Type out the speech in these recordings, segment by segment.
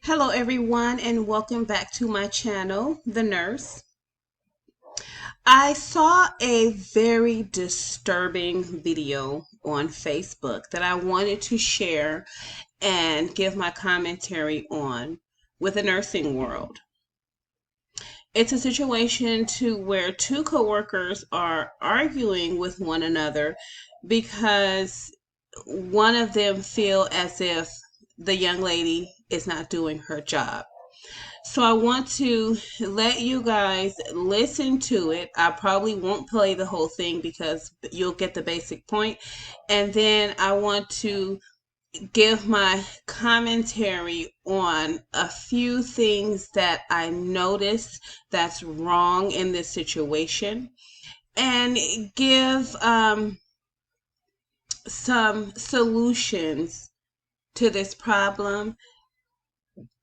Hello everyone and welcome back to my channel, The Nurse. I saw a very disturbing video on Facebook that I wanted to share and give my commentary on with the nursing world. It's a situation where two coworkers are arguing with one another because one of them feel as if the young lady is not doing her job. So I want to let you guys listen to it. I probably won't play the whole thing because you'll get the basic point. And then I want to give my commentary on a few things that I noticed that's wrong in this situation and give some solutions to this problem,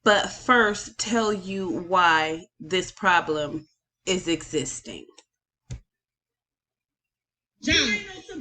but first tell you why this problem is existing. John,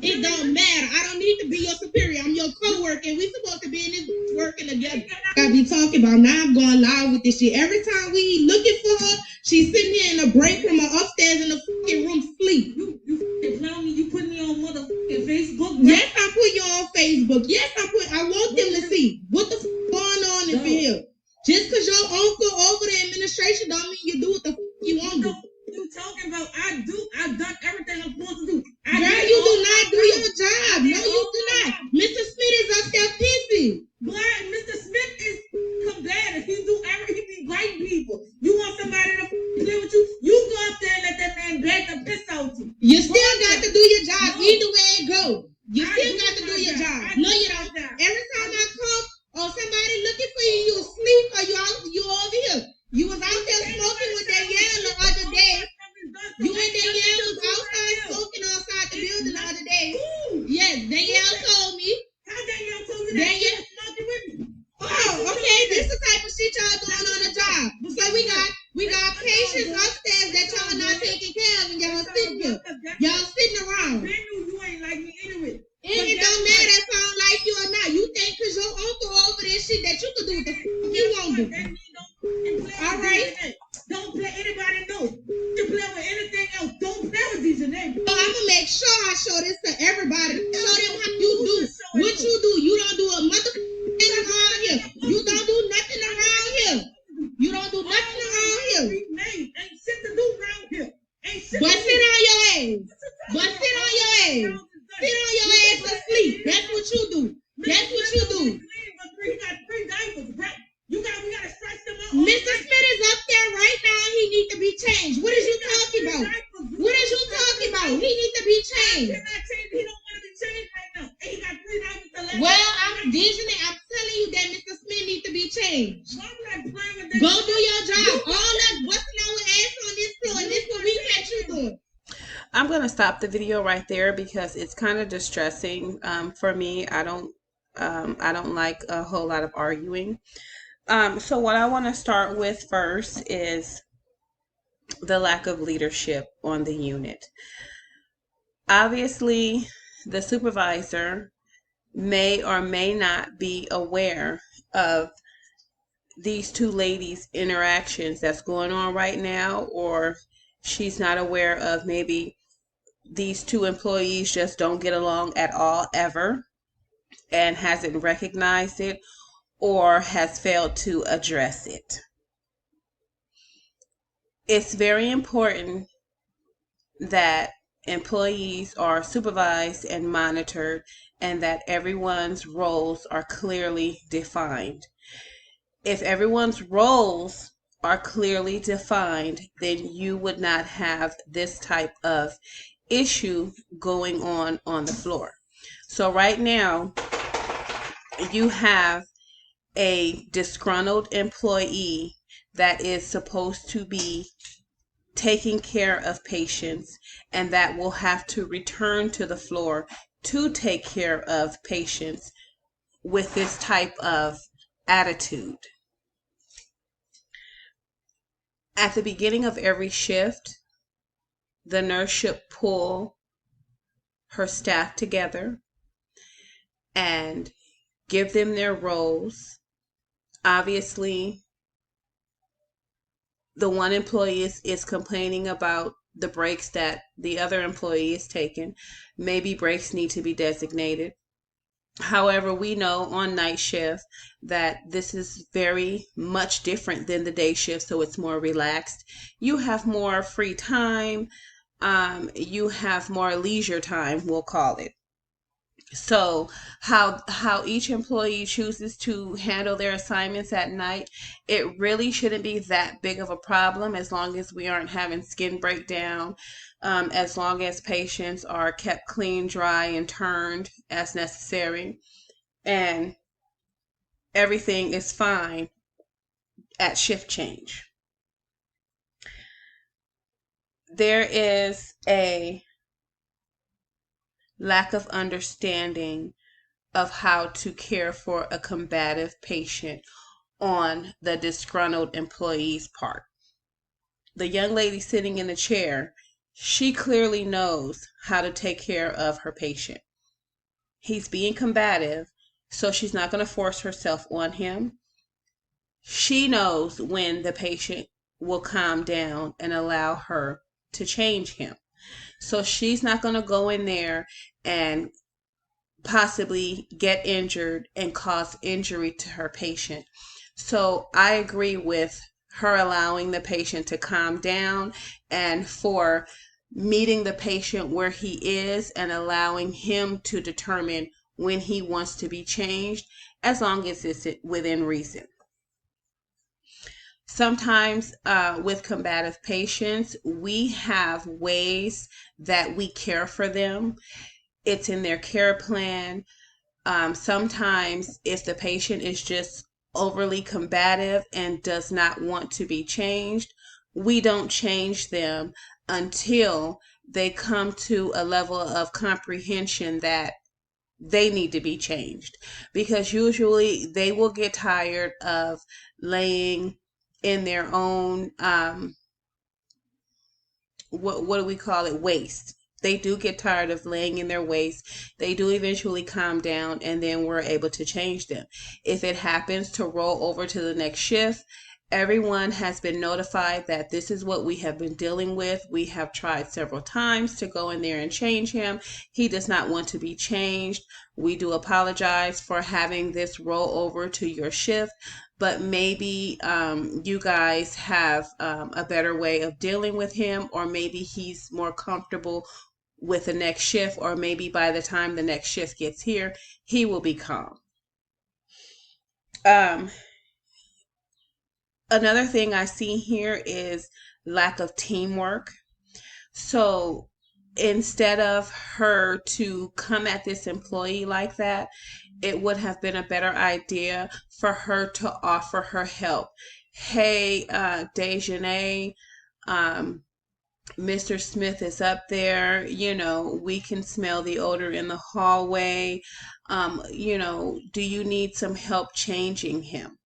it don't matter. I don't need to be your superior. I'm your co-worker, and we supposed to be in this working together. I be talking about now. I'm going live with this shit. Every time we looking for her, she's sitting here in the break room or upstairs in the fucking room sleep. You telling me you put me on motherfucking Facebook? Bro? Yes, I put you on Facebook. Yes, I want them to see what the going on in here. Just because your uncle over the administration don't mean you do what the you want to do. You talking about I've done everything I'm supposed to do. Girl, you do not do your job. No, you do not. Mr. Smith is up there pissing. But Mr. Smith is combative. He be biting people. You want somebody to play with you? You go up there and let that man bag the piss out you. You still got to do your job. No. Either way it go. You still got to do your job. No, you don't. Every time I come or somebody looking for you, you asleep or you over here. You was out there smoking with that yellow the other day. You and Danielle was outside smoking outside the building the other day. Yes, Danielle told me. How Danielle told you that? Danielle smoking with me. Oh, okay. This is the type of shit y'all doing on the job. So we got patients upstairs that y'all not taking care of, and y'all sitting here. Y'all sitting around. You ain't like me anyway. It don't matter if I don't like you or not. You think because your uncle over there shit that you can do what the fuck you want to do. All right. Don't play anybody know. You play with anything else. Don't play with these names. So I'm gonna make sure I show this to everybody. Show them how you do. What you do. You don't do a motherfucking thing around here. You don't do nothing around here. You don't do nothing around here. Ain't shit to do around here. But sit on your ass. But sit on your ass. Sit on your ass and sleep. That's what you do. That's what you do. He got three diapers, right? We gotta stretch them out. Mr. Smith is up there right now. He need to be changed. What is you talking about? What is you talking about? He need to be changed. He don't want to be changed right now. And he got three diapers to let. Well, I'm visioning. I'm telling you that Mr. Smith needs to be changed. Go do your job. All us busting our ass on this floor, and this what we catch you doing. I'm going to stop the video right there because it's kind of distressing for me. I don't like a whole lot of arguing. So what I want to start with first is the lack of leadership on the unit. Obviously, the supervisor may or may not be aware of these two ladies' interactions that's going on right now, or she's not aware of maybe these two employees just don't get along at all ever and hasn't recognized it or has failed to address it. It's very important that employees are supervised and monitored and that everyone's roles are clearly defined. If everyone's roles are clearly defined, then you would not have this type of issue going on the floor. So right now, you have a disgruntled employee that is supposed to be taking care of patients and that will have to return to the floor to take care of patients with this type of attitude. At the beginning of every shift, the nurse should pull her staff together and give them their roles. Obviously, the one employee is complaining about the breaks that the other employee is taking. Maybe breaks need to be designated. However, we know on night shift that this is very much different than the day shift, so it's more relaxed. You have more free time. You have more leisure time, we'll call it. So how each employee chooses to handle their assignments at night, it really shouldn't be that big of a problem as long as we aren't having skin breakdown, as long as patients are kept clean, dry, and turned as necessary, and everything is fine at shift change. There is a lack of understanding of how to care for a combative patient on the disgruntled employee's part. The young lady sitting in the chair, she clearly knows how to take care of her patient. He's being combative, so she's not going to force herself on him. She knows when the patient will calm down and allow her to change him. So she's not going to go in there and possibly get injured and cause injury to her patient. So I agree with her allowing the patient to calm down and for meeting the patient where he is and allowing him to determine when he wants to be changed, as long as it's within reason. Sometimes with combative patients, we have ways that we care for them. It's in their care plan. Sometimes if the patient is just overly combative and does not want to be changed, we don't change them until they come to a level of comprehension that they need to be changed, because usually they will get tired of laying in their own what do we call it, waste. They do get tired of laying in their waste. They do eventually calm down, and then we're able to change them. If it happens to roll over to the next shift, everyone has been notified that this is what we have been dealing with. We have tried several times to go in there and change him. He does not want to be changed. We do apologize for having this roll over to your shift, but maybe you guys have a better way of dealing with him, or maybe he's more comfortable with the next shift, or maybe by the time the next shift gets here, he will be calm. Another thing I see here is lack of teamwork. So instead of her to come at this employee like that, it would have been a better idea for her to offer her help. Hey, Dejanay, Mr. Smith is up there. We can smell the odor in the hallway. Do you need some help changing him?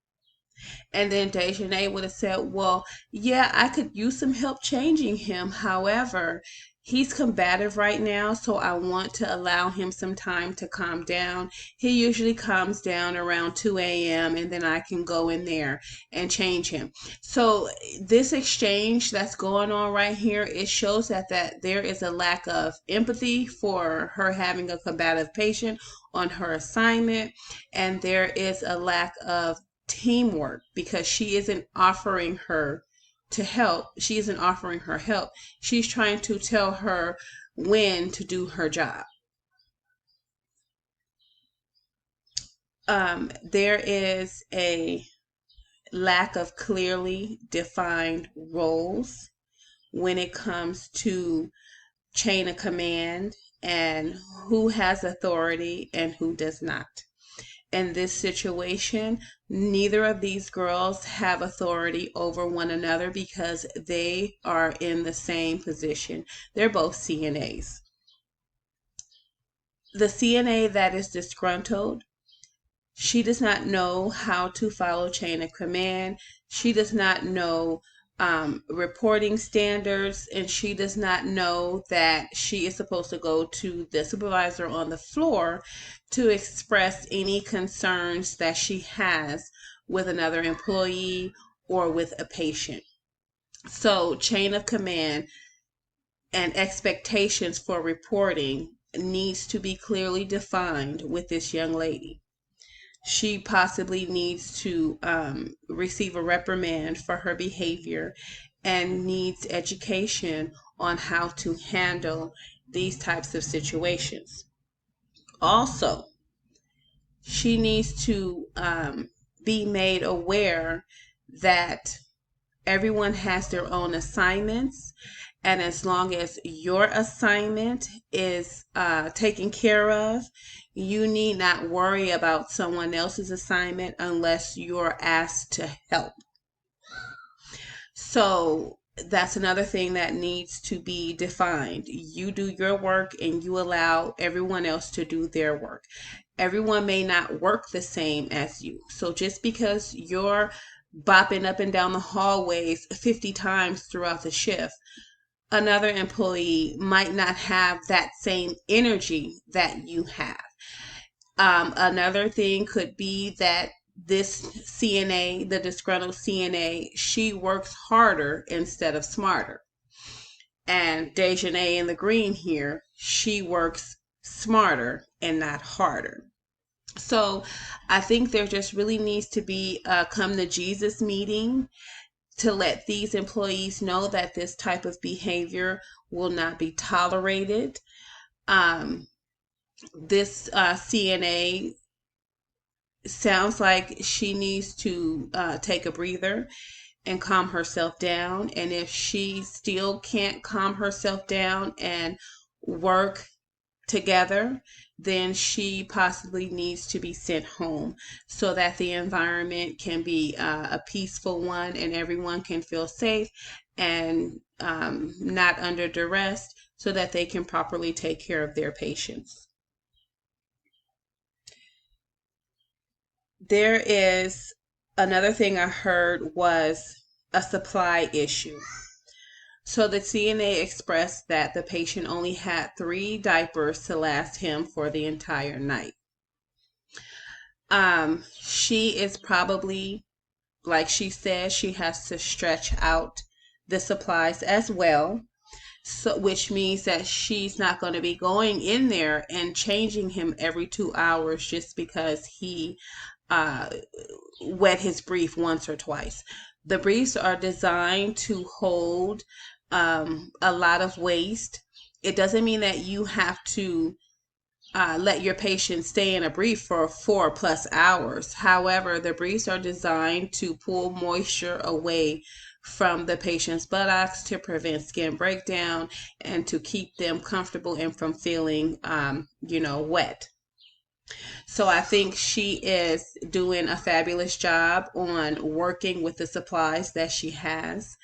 And then Dejanay would have said, well, yeah, I could use some help changing him. However, he's combative right now, so I want to allow him some time to calm down. He usually calms down around 2 a.m., and then I can go in there and change him. So this exchange that's going on right here, it shows that there is a lack of empathy for her having a combative patient on her assignment, and there is a lack of teamwork because she isn't offering her to help. She isn't offering her help. She's trying to tell her when to do her job. There is a lack of clearly defined roles when it comes to chain of command and who has authority and who does not. In this situation, neither of these girls have authority over one another because they are in the same position. They're both CNAs. The CNA that is disgruntled, she does not know how to follow chain of command. She does not know reporting standards, and she does not know that she is supposed to go to the supervisor on the floor to express any concerns that she has with another employee or with a patient. So, chain of command and expectations for reporting needs to be clearly defined with this young lady. She possibly needs to receive a reprimand for her behavior and needs education on how to handle these types of situations. Also, she needs to be made aware that everyone has their own assignments, and as long as your assignment is taken care of, you need not worry about someone else's assignment unless you're asked to help. So that's another thing that needs to be defined. You do your work and you allow everyone else to do their work. Everyone may not work the same as you. So just because you're bopping up and down the hallways 50 times throughout the shift, another employee might not have that same energy that you have. Another thing could be that this CNA, the disgruntled CNA, she works harder instead of smarter. And Dejanay in the green here, she works smarter and not harder. So I think there just really needs to be a come to Jesus meeting to let these employees know that this type of behavior will not be tolerated. This CNA sounds like she needs to take a breather and calm herself down. And if she still can't calm herself down and work together, then she possibly needs to be sent home so that the environment can be a peaceful one and everyone can feel safe and not under duress so that they can properly take care of their patients. There is another thing I heard was a supply issue. So the CNA expressed that the patient only had 3 diapers to last him for the entire night. She is probably, like she said, she has to stretch out the supplies as well. So, which means that she's not going to be going in there and changing him every 2 hours just because he uh, wet his brief once or twice. The briefs are designed to hold a lot of waste. It doesn't mean that you have to let your patient stay in a brief for 4+ hours. However, the briefs are designed to pull moisture away from the patient's buttocks to prevent skin breakdown and to keep them comfortable and from feeling, wet. So I think she is doing a fabulous job on working with the supplies that she has.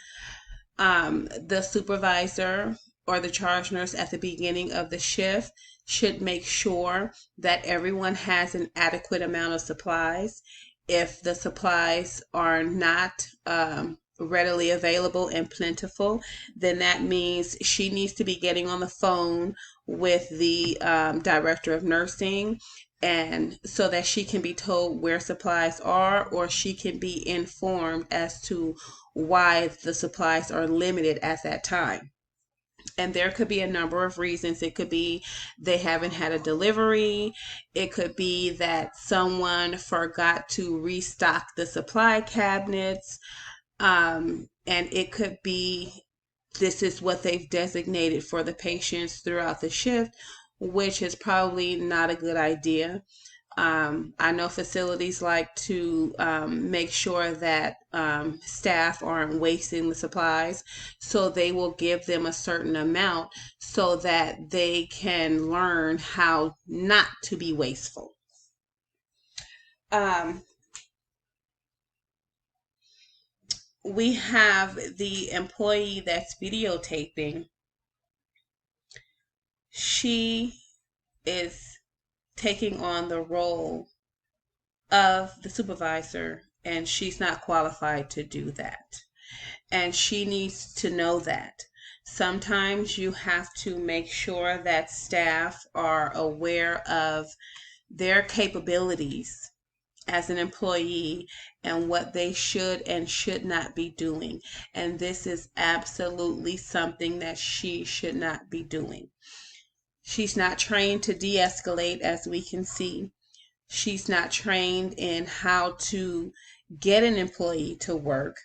The supervisor or the charge nurse at the beginning of the shift should make sure that everyone has an adequate amount of supplies. If the supplies are not readily available and plentiful, then that means she needs to be getting on the phone with the director of nursing, and so that she can be told where supplies are, or she can be informed as to why the supplies are limited at that time. And there could be a number of reasons. It could be they haven't had a delivery. It could be that someone forgot to restock the supply cabinets. And it could be this is what they've designated for the patients throughout the shift, which is probably not a good idea. I know facilities like to make sure that staff aren't wasting the supplies, so they will give them a certain amount so that they can learn how not to be wasteful. Um, we have the employee that's videotaping. She is taking on the role of the supervisor, and she's not qualified to do that. And she needs to know that. Sometimes you have to make sure that staff are aware of their capabilities as an employee and what they should and should not be doing. And this is absolutely something that she should not be doing. She's not trained to de escalate, as we can see. She's not trained in how to get an employee to work.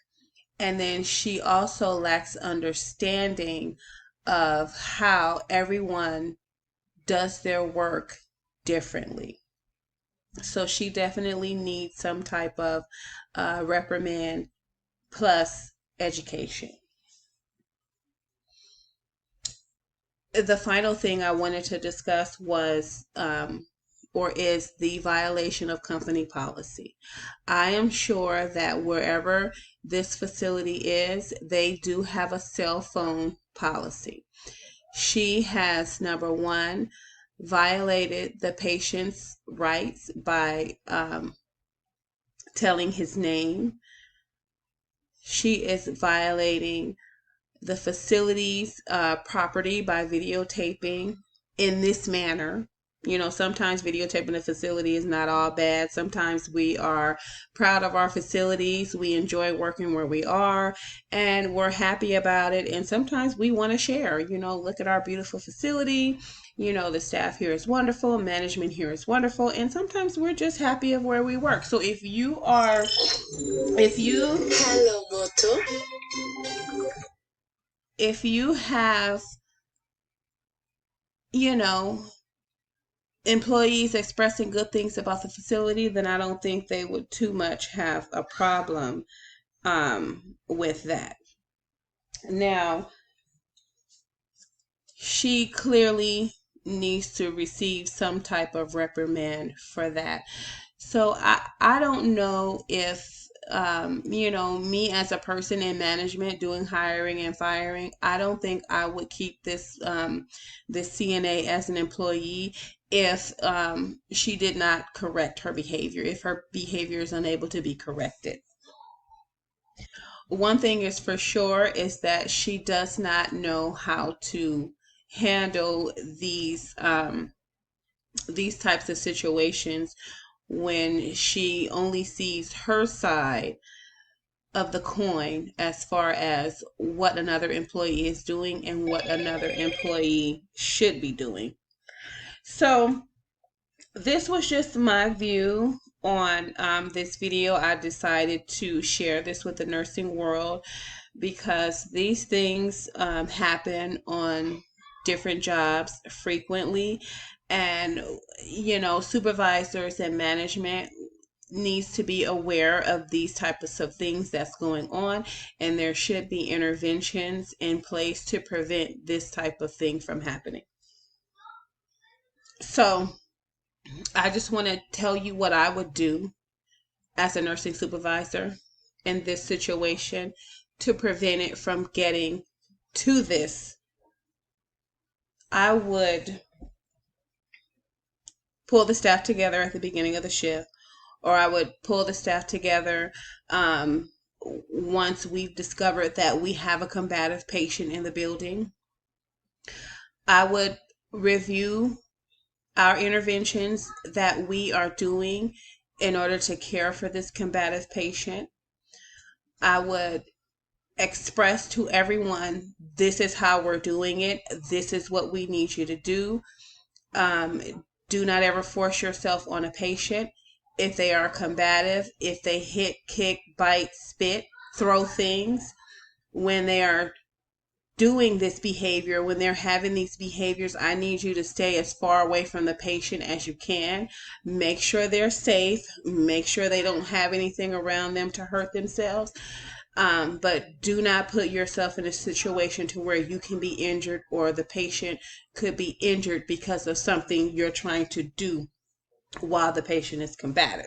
And then she also lacks understanding of how everyone does their work differently. So she definitely needs some type of reprimand plus education. The final thing I wanted to discuss was or is the violation of company policy. I am sure that wherever this facility is, they do have a cell phone policy. She has, number one, violated the patient's rights by telling his name. She is violating the facility's property by videotaping in this manner. You know, sometimes videotaping a facility is not all bad. Sometimes we are proud of our facilities. We enjoy working where we are and we're happy about it. And sometimes we want to share, you know, look at our beautiful facility. You know, the staff here is wonderful. Management here is wonderful. And sometimes we're just happy of where we work. So if you hello, Moto. If you have, you know, employees expressing good things about the facility, then I don't think they would too much have a problem with that. Now, she clearly needs to receive some type of reprimand for that. So I don't know if you know, me as a person in management doing hiring and firing, I don't think I would keep this this CNA as an employee if she did not correct her behavior, if her behavior is unable to be corrected. One thing is for sure is that she does not know how to handle these types of situations when she only sees her side of the coin as far as what another employee is doing and what another employee should be doing. So this was just my view on this video. I decided to share this with the nursing world because these things happen on different jobs frequently, and you know, supervisors and management needs to be aware of these types of things that's going on, and there should be interventions in place to prevent this type of thing from happening. So I just want to tell you what I would do as a nursing supervisor in this situation to prevent it from getting to this. I would pull the staff together at the beginning of the shift, or I would pull the staff together once we've discovered that we have a combative patient in the building. I would review our interventions that we are doing in order to care for this combative patient. I would express to everyone, this is how we're doing it. This is what we need you to do. Do not ever force yourself on a patient. If they are combative, if they hit, kick, bite, spit, throw things, when they are doing this behavior, when they're having these behaviors, I need you to stay as far away from the patient as you can. Make sure they're safe. Make sure they don't have anything around them to hurt themselves. But do not put yourself in a situation to where you can be injured or the patient could be injured because of something you're trying to do while the patient is combative.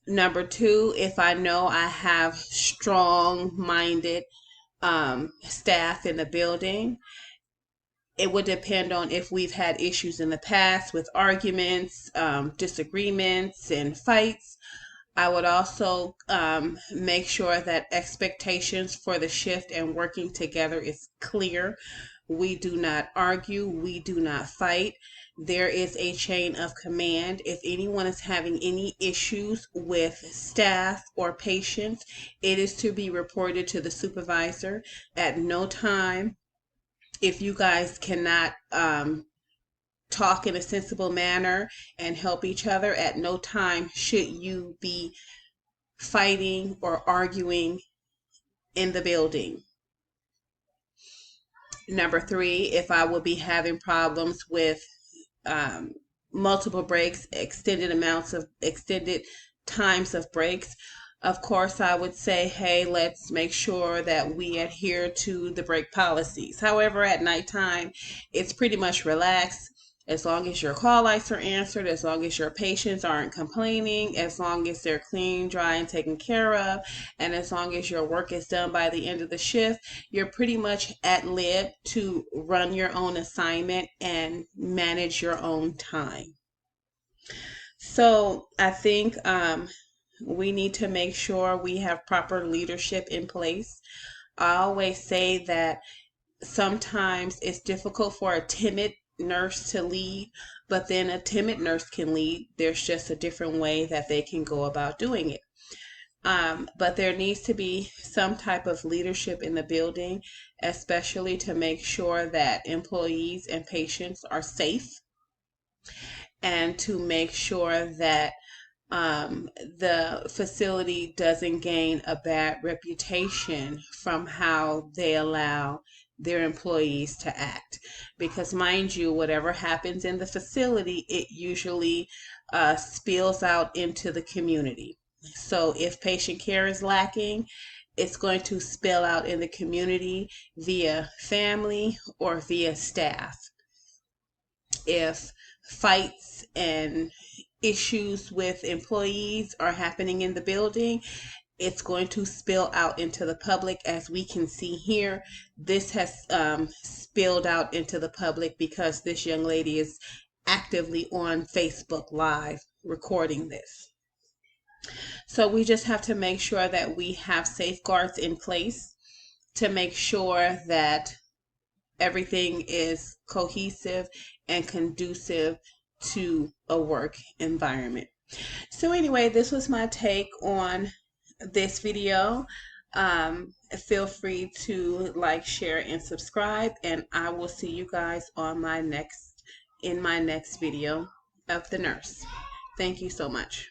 Number two, if I know I have strong-minded staff in the building, it would depend on if we've had issues in the past with arguments, disagreements, and fights. I would also make sure that expectations for the shift and working together is clear. We do not argue. We do not fight. There is a chain of command. If anyone is having any issues with staff or patients, it is to be reported to the supervisor. At no time, if you guys cannot talk in a sensible manner and help each other, at no time should you be fighting or arguing in the building. Number three, if I will be having problems with um, multiple breaks, extended times of breaks, of course, I would say, hey, let's make sure that we adhere to the break policies. However, at nighttime, it's pretty much relaxed. As long as your call lights are answered, as long as your patients aren't complaining, as long as they're clean, dry, and taken care of, and as long as your work is done by the end of the shift, you're pretty much at lib to run your own assignment and manage your own time. So I think we need to make sure we have proper leadership in place. I always say that sometimes it's difficult for a timid nurse to lead, but then a timid nurse can lead. There's just a different way that they can go about doing it. But there needs to be some type of leadership in the building, especially to make sure that employees and patients are safe, and to make sure that the facility doesn't gain a bad reputation from how they allow their employees to act. Because, mind you, whatever happens in the facility, it usually spills out into the community. So, if patient care is lacking, it's going to spill out in the community via family or via staff. If fights and issues with employees are happening in the building, it's going to spill out into the public. As we can see here, this has spilled out into the public because this young lady is actively on Facebook Live recording this. So we just have to make sure that we have safeguards in place to make sure that everything is cohesive and conducive to a work environment. So anyway, this was my take on this video. Feel free to like, share, and subscribe, and I will see you guys on in my next video of The Nurse. Thank you so much.